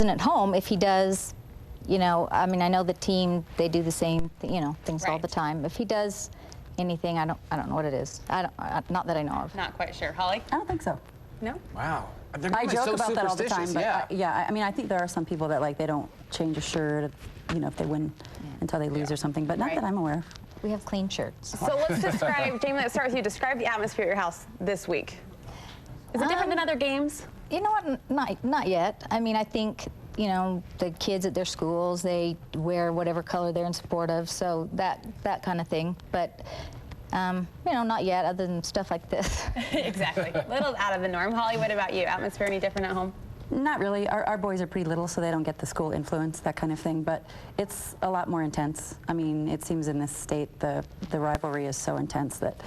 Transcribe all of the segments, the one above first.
At home, if he does, you know, I mean, I know the team, they do the same, you know, things all the time. If he does anything, I don't know what it is. Not that I know of. Not quite sure. Holly? I don't think so. No? Wow. I joke so about that all the time, but yeah. yeah, I mean, I think there are some people that like they don't change a shirt, you know, if they win until they lose or something, but not that I'm aware of. We have clean shirts. So let's describe, Jamie, let's start with you. Describe the atmosphere at your house this week. Is it different than other games? You know what? Not yet. I mean, I think, you know, the kids at their schools, they wear whatever color they're in support of, so that kind of thing. But, you know, not yet, other than stuff like this. Exactly. A little out of the norm. Holly, what about you? Atmosphere any different at home? Not really. Our boys are pretty little, so they don't get the school influence, that kind of thing. But it's a lot more intense. I mean, it seems in this state the rivalry is so intense that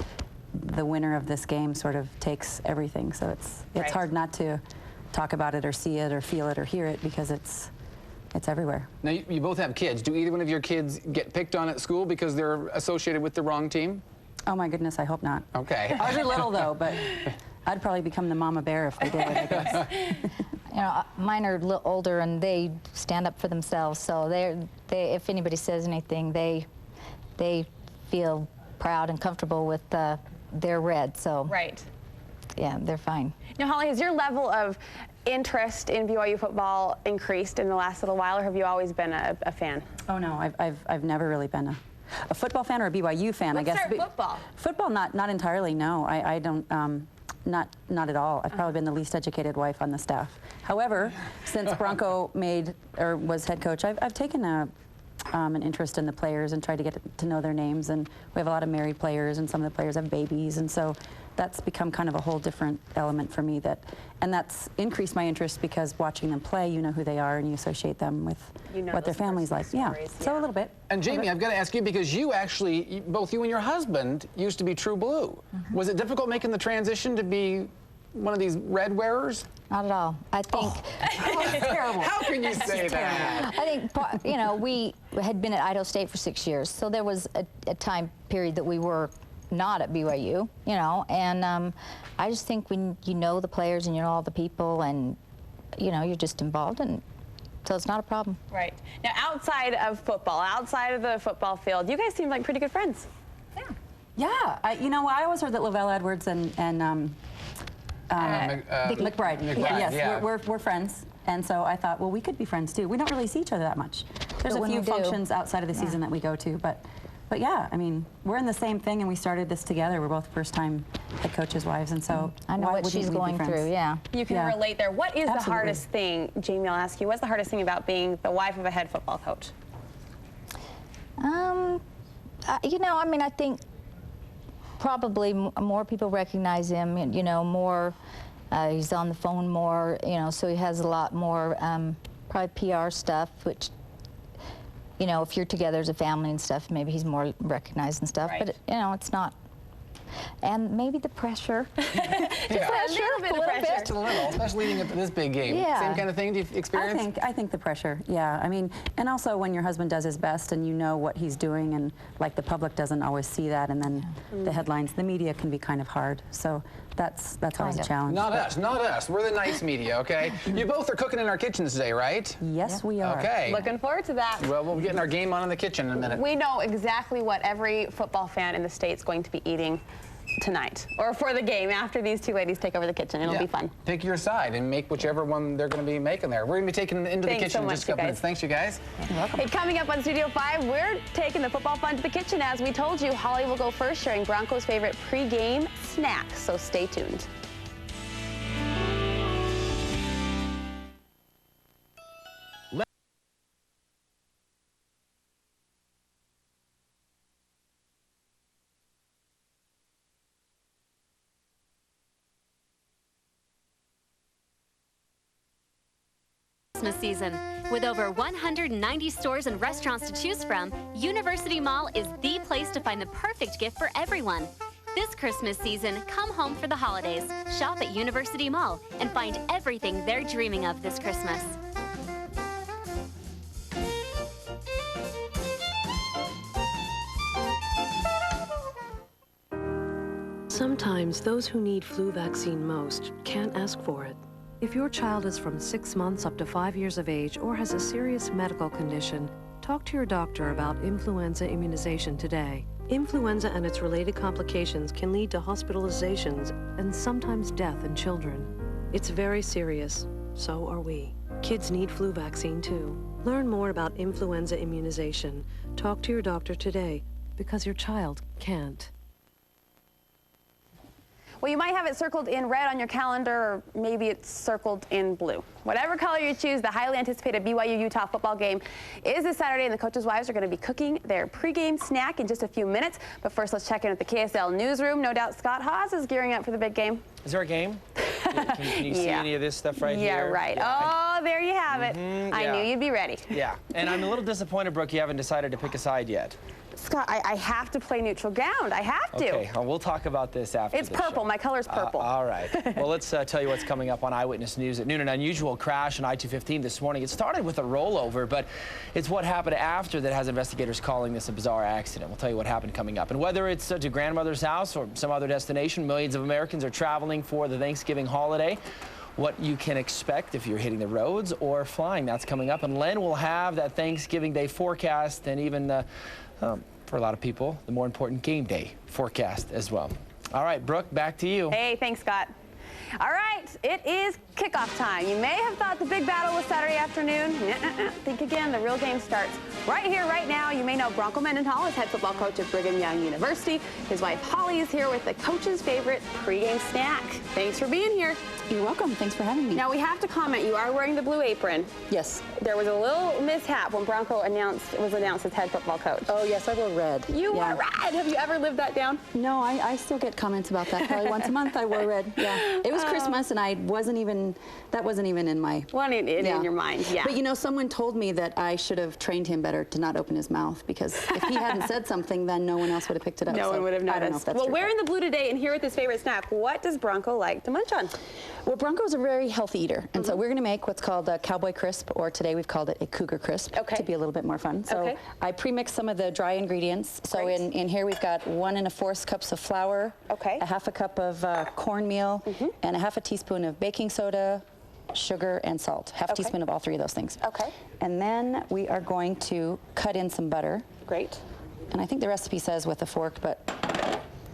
the winner of this game sort of takes everything. So it's hard not to talk about it or see it or feel it or hear it because it's everywhere. Now, you both have kids. Do either one of your kids get picked on at school because they're associated with the wrong team? Oh my goodness, I hope not. Okay. Ours are little though, but I'd probably become the mama bear if they did it, I guess. You know, mine are a little older and they stand up for themselves. So if anybody says anything, they feel proud and comfortable with their red. So yeah, they're fine. Now, Holly, has your level of interest in BYU football increased in the last little while, or have you always been a fan? Oh no, I've never really been a football fan or a BYU fan. Let's I guess. start football. Football, not entirely. No, I don't. Not at all. I've probably been the least educated wife on the staff. However, since Bronco was head coach, I've taken an interest in the players and tried to get to know their names. And we have a lot of married players, and some of the players have babies, and so that's become kind of a whole different element for me. And that's increased my interest because watching them play, you know who they are, and you associate them with what their family's like. Yeah, so a little bit. And Jamie, I've got to ask you, because you actually, both you and your husband used to be True Blue. Was it difficult making the transition to be one of these red wearers? Not at all. I think. It's terrible. How can you say that? I think, you know, we had been at Idaho State for 6 years, so there was a time period that we were not at BYU, you know, and I just think when you know the players and you know all the people and, you know, you're just involved, and so it's not a problem. Right. Now, outside of football, outside of the football field, you guys seem like pretty good friends. Yeah. You know, I always heard that Lavelle Edwards and McBride. Yes, we're friends. And so I thought, well, we could be friends too. We don't really see each other that much. There's a few functions outside of the season that we go to, but yeah, I mean, we're in the same thing, and we started this together. We're both first-time head coaches' wives, and so I know what she's going through. Yeah, you can relate there. What is the hardest thing, Jamie? I'll ask you. What's the hardest thing about being the wife of a head football coach? You know, I mean, I think probably more people recognize him. And, you know, more. He's on the phone more. You know, so he has a lot more probably PR stuff, which, you know, if you're together as a family and stuff, maybe he's more recognized and stuff. But, you know, it's not. And maybe the pressure. A little bit of pressure. Just a little, especially leading up to this big game. Yeah. Same kind of thing do you experience? I think the pressure, yeah. I mean, and also when your husband does his best and you know what he's doing, and like the public doesn't always see that, and then the headlines, the media can be kind of hard. So that's always a challenge. Not us. We're the nice media, okay? You both are cooking in our kitchens today, right? Yes, we are. Okay. Looking forward to that. Well, we'll be getting our game on in the kitchen in a minute. We know exactly what every football fan in the state's going to be eating tonight, or for the game after these two ladies take over the kitchen. It'll be fun. Pick your side and make whichever one they're going to be making there. We're going to be taking them into the kitchen in just a couple minutes. Thanks, you guys. You're welcome. Hey, coming up on Studio 5, we're taking the football fun to the kitchen. As we told you, Holly will go first, sharing Broncos' favorite pre-game snack, so stay tuned. Christmas season. With over 190 stores and restaurants to choose from, University Mall is the place to find the perfect gift for everyone. This Christmas season, come home for the holidays, shop at University Mall, and find everything they're dreaming of this Christmas. Sometimes those who need flu vaccine most can't ask for it. If your child is from 6 months up to 5 years of age or has a serious medical condition, talk to your doctor about influenza immunization today. Influenza and its related complications can lead to hospitalizations and sometimes death in children. It's very serious. So are we. Kids need flu vaccine too. Learn more about influenza immunization. Talk to your doctor today, because your child can't. Well, you might have it circled in red on your calendar, or maybe it's circled in blue. Whatever color you choose, the highly anticipated BYU-Utah football game is this Saturday, and the coaches' wives are going to be cooking their pregame snack in just a few minutes. But first, let's check in at the KSL newsroom. No doubt Scott Haas is gearing up for the big game. Is there a game? Can you see any of this stuff right here? Yeah, right. Oh, there you have it. I knew you'd be ready. Yeah, and I'm a little disappointed, Brooke, you haven't decided to pick a side yet. Scott, I have to play neutral ground. I have to. Okay, well, we'll talk about this after It's the purple. show. My color's purple. All right. Well, let's tell you what's coming up on Eyewitness News at noon. An unusual crash on I-215 this morning. It started with a rollover, but it's what happened after that has investigators calling this a bizarre accident. We'll tell you what happened coming up. And whether it's to grandmother's house or some other destination, millions of Americans are traveling for the Thanksgiving holiday. What you can expect if you're hitting the roads or flying, that's coming up. And Len will have that Thanksgiving Day forecast and even for a lot of people, the more important game day forecast as well. All right, Brooke, back to you. Hey, thanks, Scott. All right, it is kickoff time. You may have thought the big battle was Saturday afternoon. Think again, the real game starts right here, right now. You may know Bronco Mendenhall is head football coach at Brigham Young University. His wife, Holly, is here with the coach's favorite pregame snack. Thanks for being here. You're welcome. Thanks for having me. Now, we have to comment, you are wearing the blue apron. Yes. There was a little mishap when Bronco was announced as head football coach. Oh, yes, I wore red. You wore red. Have you ever lived that down? No, I still get comments about that. Probably once a month I wore red. Yeah. It was Christmas, and that wasn't even in my... in your mind, yeah. But, you know, someone told me that I should have trained him better to not open his mouth, because if he hadn't said something, then no one else would have picked it up. No one would have noticed. I don't know if that's well, true, wearing the blue today and here with his favorite snack, what does Bronco like to munch on? Well, Bronco's a very healthy eater, and so we're going to make what's called a Cowboy Crisp, or today we've called it a Cougar Crisp, to be a little bit more fun. So I pre-mix some of the dry ingredients. So in here we've got 1 1/4 cups of flour, a 1/2 cup of cornmeal, and a 1/2 teaspoon of baking soda, sugar, and salt. 1/2 teaspoon of all three of those things. And then we are going to cut in some butter. Great. And I think the recipe says with a fork, but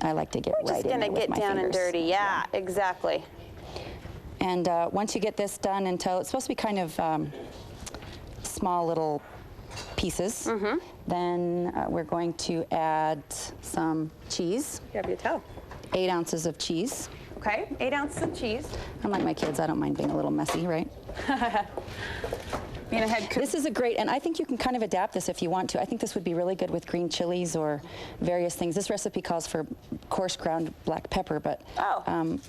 I like to get right in there with my fingers. We're just going to get down and dirty. Yeah, exactly. And once you get this done until it's supposed to be kind of small little pieces, then we're going to add some cheese. Grab your toe. 8 ounces of cheese. Okay, 8 ounces of cheese. Unlike my kids, I don't mind being a little messy, right? Being a head cook. This is a great, and I think you can kind of adapt this if you want to. I think this would be really good with green chilies or various things. This recipe calls for coarse ground black pepper, but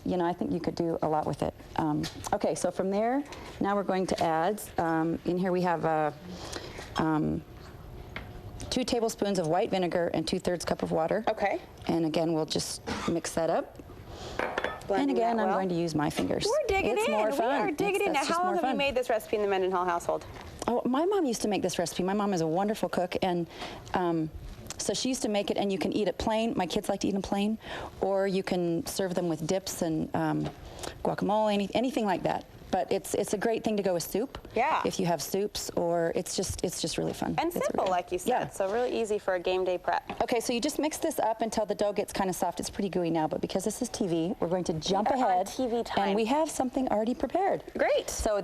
you know, I think you could do a lot with it. Okay, so from there, now we're going to add, in here we have 2 tablespoons of white vinegar and 2/3 cup of water. Okay. And again, we'll just mix that up. Blending and again, I'm going to use my fingers. We're digging it's in. More fun. We are digging in. Now, how long have you made this recipe in the Mendenhall household? Oh, my mom used to make this recipe. My mom is a wonderful cook, and so she used to make it, and you can eat it plain. My kids like to eat them plain, or you can serve them with dips and guacamole, anything like that. But it's a great thing to go with soup. Yeah. If you have soups, or it's just really fun. And simple, like you said. Yeah. So really easy for a game day prep. Okay, so you just mix this up until the dough gets kind of soft. It's pretty gooey now, but because this is TV, we're going to jump ahead. TV time. And we have something already prepared. Great. So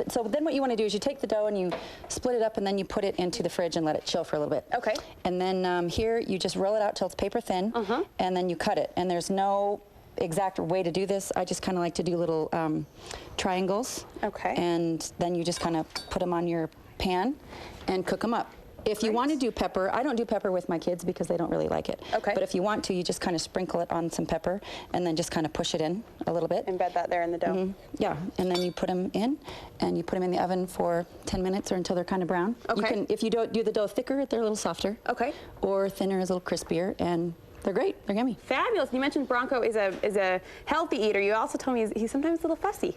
so then what you want to do is you take the dough and you split it up, and then you put it into the fridge and let it chill for a little bit. Okay. And then here you just roll it out till it's paper thin, and then you cut it. And there's no exact way to do this. I just kind of like to do little triangles. Okay. And then you just kind of put them on your pan and cook them up. If you want to do pepper, I don't do pepper with my kids because they don't really like it. Okay. But if you want to, you just kind of sprinkle it on some pepper and then just kind of push it in a little bit. Embed that there in the dough. Yeah, and then you put them in, and you put them in the oven for 10 minutes or until they're kind of brown. Okay. You can, if you do the dough thicker, they're a little softer. Okay. Or thinner is a little crispier, and they're great. They're yummy. Fabulous. You mentioned Bronco is a healthy eater. You also told me he's sometimes a little fussy.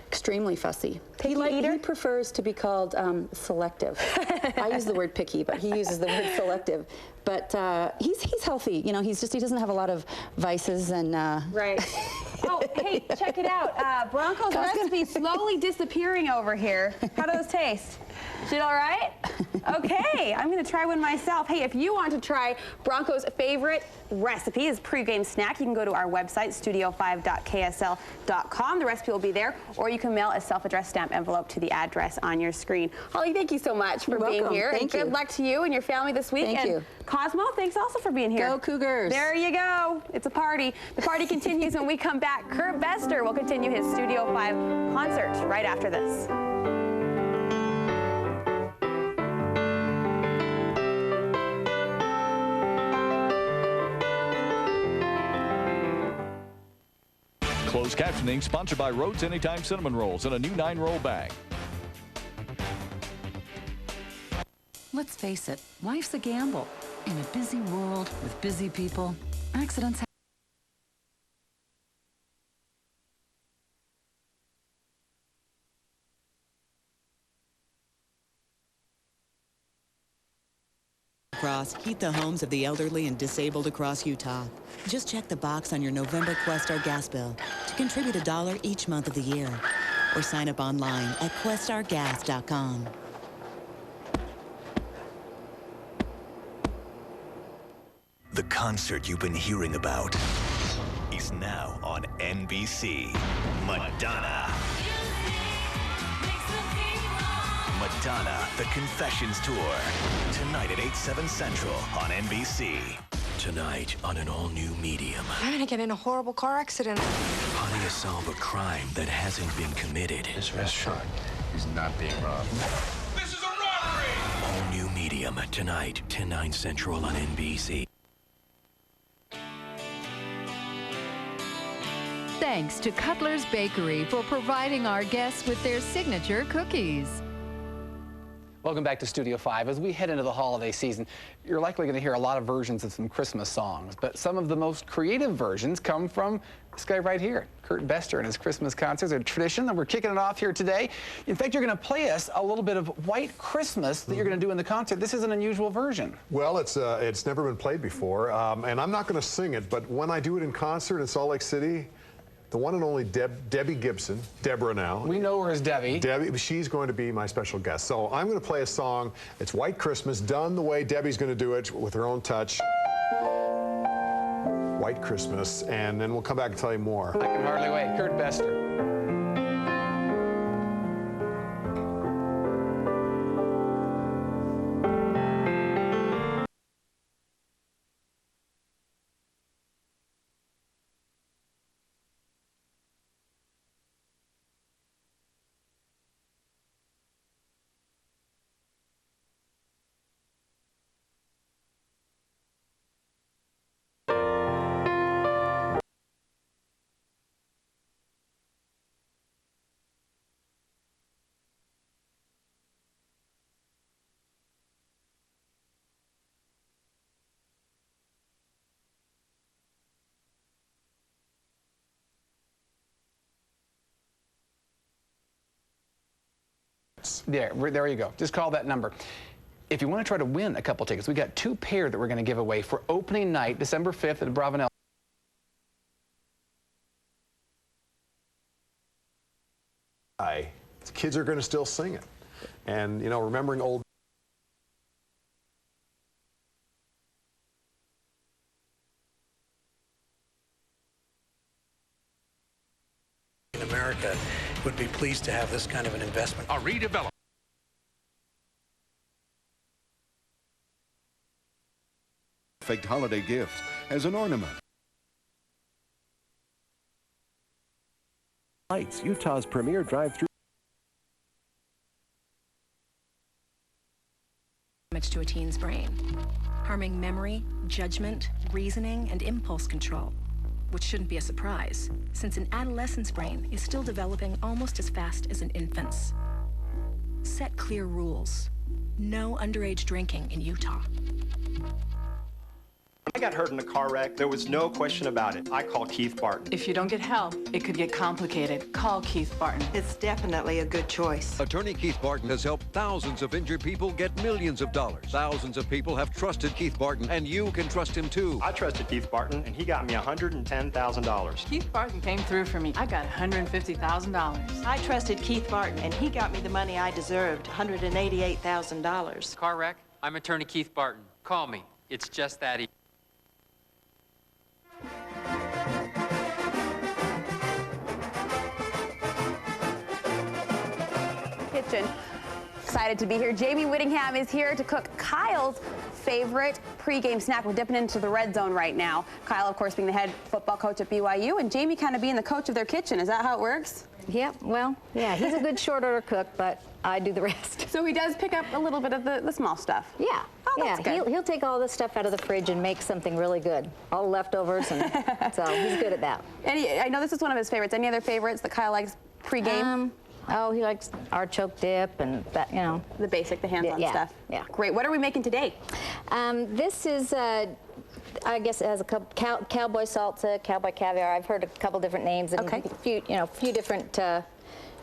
Extremely fussy. Picky eater? He prefers to be called selective. I use the word picky, but he uses the word selective. But he's healthy. You know, he doesn't have a lot of vices and. Right. Oh, hey, check it out. Bronco's recipe slowly disappearing over here. How do those taste? Is it all right? Okay, I'm going to try one myself. Hey, if you want to try Bronco's favorite recipe, his pregame snack, you can go to our website, studio5.ksl.com. The recipe will be there, or you can mail a self-addressed stamp envelope to the address on your screen. Holly, thank you so much for being here. Thank you. Good luck to you and your family this week. Thank you. Cosmo, thanks also for being here. Go Cougars. There you go. It's a party. The party continues when we come back. Kurt Bester will continue his Studio 5 concert right after this. Closed captioning sponsored by Rhodes Anytime Cinnamon Rolls in a new 9-roll bag. Let's face it, life's a gamble. In a busy world with busy people, accidents happen. Heat the homes of the elderly and disabled across Utah. Just check the box on your November Questar gas bill to contribute $1 each month of the year. Or sign up online at questargas.com. The concert you've been hearing about is now on NBC. Madonna. Madonna, The Confessions Tour. Tonight at 8/7 Central on NBC. Tonight on an all-new medium. I'm gonna get in a horrible car accident. How do you solve a crime that hasn't been committed? This restaurant is not being robbed. This is a robbery! All-new medium. Tonight, 10/9 Central on NBC. Thanks to Cutler's Bakery for providing our guests with their signature cookies. Welcome back to Studio 5. As we head into the holiday season, you're likely going to hear a lot of versions of some Christmas songs, but some of the most creative versions come from this guy right here, Kurt Bester, and his Christmas concerts. A tradition that we're kicking it off here today. In fact, you're going to play us a little bit of White Christmas that you're going to do in the concert. This is an unusual version. Well, it's never been played before, and I'm not going to sing it, but when I do it in concert in Salt Lake City, the one and only Debbie Gibson, Deborah now. We know her as Debbie. Debbie, she's going to be my special guest. So I'm going to play a song. It's White Christmas, done the way Debbie's going to do it, with her own touch. White Christmas, and then we'll come back and tell you more. I can hardly wait. Kurt Bester. There you go. Just call that number. If you want to try to win a couple tickets, we got 2 pair that we're going to give away for opening night, December 5th at Bravanel. Kids are going to still sing it. And, you know, remembering old... In America would be pleased to have this kind of an investment. A redevelopment. Perfect holiday gift as an ornament. Lights, Utah's premier drive-through. Damage to a teen's brain, harming memory, judgment, reasoning, and impulse control, which shouldn't be a surprise, since an adolescent's brain is still developing almost as fast as an infant's. Set clear rules. No underage drinking in Utah. I got hurt in a car wreck. There was no question about it. I call Keith Barton. If you don't get help, it could get complicated. Call Keith Barton. It's definitely a good choice. Attorney Keith Barton has helped thousands of injured people get millions of dollars. Thousands of people have trusted Keith Barton, and you can trust him too. I trusted Keith Barton, and he got me $110,000. Keith Barton came through for me. I got $150,000. I trusted Keith Barton, and he got me the money I deserved, $188,000. Car wreck? I'm attorney Keith Barton. Call me. It's just that easy. Kitchen. Excited to be here. Jamie Whittingham is here to cook Kyle's favorite pregame snack. We're dipping into the red zone right now. Kyle, of course, being the head football coach at BYU, and Jamie kind of being the coach of their kitchen. Is that how it works? Yep, well, yeah, he's a good short order cook, but I do the rest. So he does pick up a little bit of the small stuff? Yeah. Oh, that's good. He'll take all this stuff out of the fridge and make something really good. All the leftovers, and so he's good at that. I know this is one of his favorites. Any other favorites that Kyle likes pregame? Oh, he likes artichoke dip and that, you know. The basic, the hands-on stuff. Yeah. Great. What are we making today? This is, I guess it has a cowboy salsa, cowboy caviar. I've heard a couple different names and a few different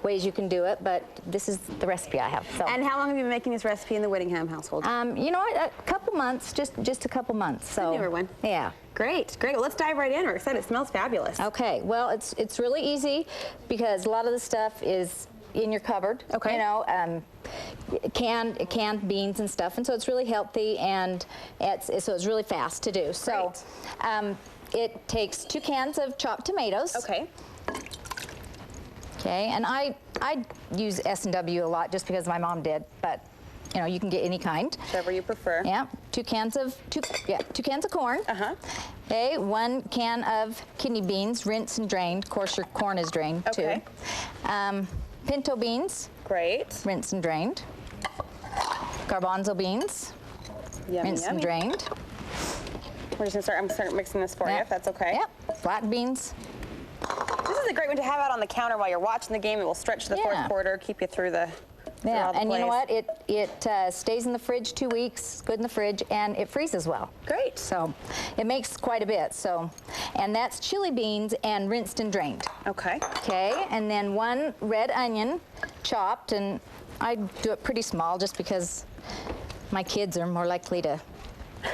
ways you can do it, but this is the recipe I have. So. And how long have you been making this recipe in the Whittingham household? You know, a couple months, just a couple months. So. A newer one. Yeah. Great. Well, let's dive right in. We're excited. It smells fabulous. Okay. Well, it's really easy because a lot of the stuff is in your cupboard. Okay. You know, canned beans and stuff, and so it's really healthy and so it's really fast to do. So, it takes 2 cans of chopped tomatoes. Okay. Okay, and I use S&W a lot just because my mom did, but you know, you can get any kind. Whichever you prefer. Yeah, 2 cans of corn. Okay, 1 can of kidney beans, rinsed and drained. Of course, your corn is drained too. Pinto beans. Great. Rinsed and drained. Garbanzo beans. Rinsed and drained. We're just gonna start mixing this for you, if that's okay. Yep. Flat beans. This is a great one to have out on the counter while you're watching the game. It will stretch to the fourth quarter, keep you through the. And you know what? It stays in the fridge 2 weeks, good in the fridge, and it freezes well. Great. So it makes quite a bit. So, and that's chili beans and rinsed and drained. Okay. Okay, and then 1 red onion chopped, and I do it pretty small just because my kids are more likely to,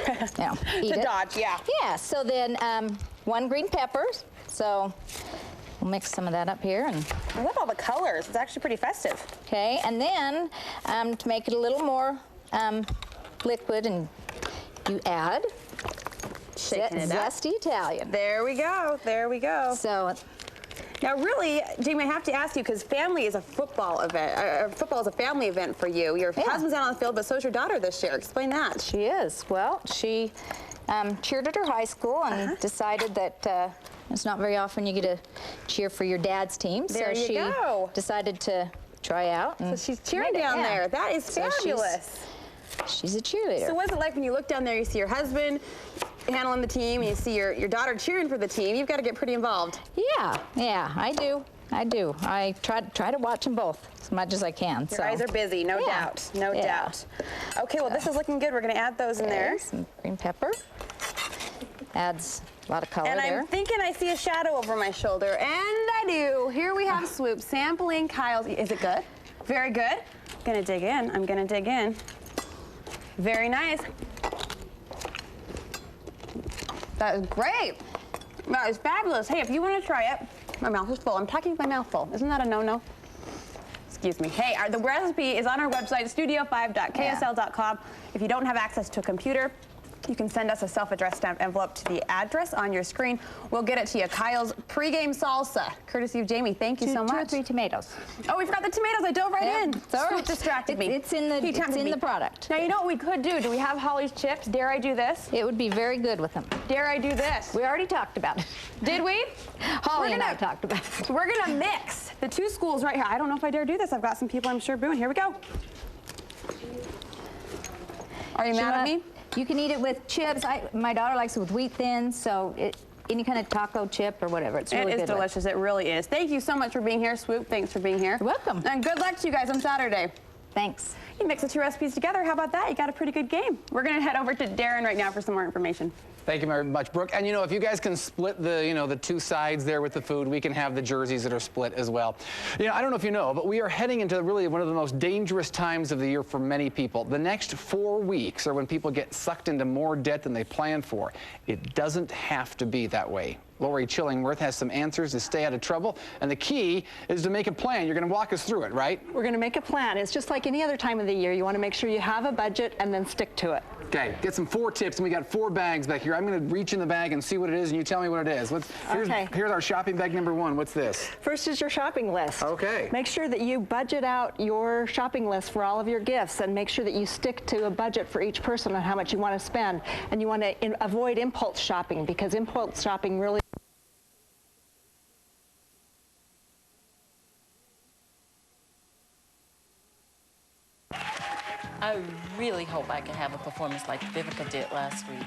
eat it. Dodge, yeah. Yeah. So then 1 green pepper. So. We'll mix some of that up here. And I love all the colors. It's actually pretty festive. Okay, and then to make it a little more liquid, and you add Zesty Italian. There we go. There we go. So now, really, Jamie, I have to ask you because family is a football event. Football is a family event for you. Your husband's out on the field, but so is your daughter this year. Explain that. She is. Well, she cheered at her high school and decided that. It's not very often you get to cheer for your dad's team, so she decided to try out. And so she's cheering down there. That is fabulous. She's a cheerleader. So what's it like when you look down there, you see your husband handling the team, and you see your daughter cheering for the team? You've got to get pretty involved. Yeah, I do. I try to watch them both as much as I can. Your eyes are busy, no doubt. No doubt. Okay, well, this is looking good. We're going to add those in there. Some green pepper. Adds a lot of color there. And I'm thinking I see a shadow over my shoulder, and I do. Here we have Swoop sampling Kyle's. Is it good? Very good. I'm gonna dig in. Very nice. That is great. That is fabulous. Hey, if you want to try it, my mouth is full. I'm talking with my mouth full. Isn't that a no-no? Excuse me. Hey, the recipe is on our website, studio5.ksl.com. If you don't have access to a computer, you can send us a self-addressed stamped envelope to the address on your screen. We'll get it to you. Kyle's pregame salsa, courtesy of Jamie. Thank you so much. 2 or 3 tomatoes. Oh, we forgot the tomatoes. I dove right in. Swoop distracted me. It's in the product. Now, you know what we could do? Do we have Holly's chips? Dare I do this? It would be very good with them. Dare I do this? We already talked about it. Did we? Holly and I talked about it. We're going to mix the 2 schools right here. I don't know if I dare do this. I've got some people I'm sure booing. Here we go. Are you mad at me? You can eat it with chips. My daughter likes it with wheat thins, so any kind of taco chip or whatever. It's really good. It is delicious. It really is. Thank you so much for being here, Swoop. Thanks for being here. You're welcome. And good luck to you guys on Saturday. Thanks. You mix the 2 recipes together. How about that? You got a pretty good game. We're going to head over to Darren right now for some more information. Thank you very much, Brooke. And, you know, if you guys can split the, the two sides there with the food, we can have the jerseys that are split as well. You know, I don't know if you know, but we are heading into really one of the most dangerous times of the year for many people. The next 4 weeks are when people get sucked into more debt than they planned for. It doesn't have to be that way. Lori Chillingworth has some answers to stay out of trouble, and the key is to make a plan. You're going to walk us through it, right? We're going to make a plan. It's just like any other time of the year. You want to make sure you have a budget and then stick to it. Okay, get some 4 tips, and we got 4 bags back here. I'm going to reach in the bag and see what it is, and you tell me what it is. Here's our shopping bag number 1. What's this? First is your shopping list. Okay. Make sure that you budget out your shopping list for all of your gifts, and make sure that you stick to a budget for each person on how much you want to spend. And you want to avoid impulse shopping, because impulse shopping really... I really hope I can have a performance like Vivica did last week.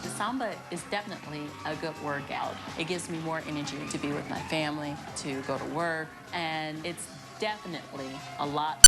The Samba is definitely a good workout. It gives me more energy to be with my family, to go to work, and it's definitely a lot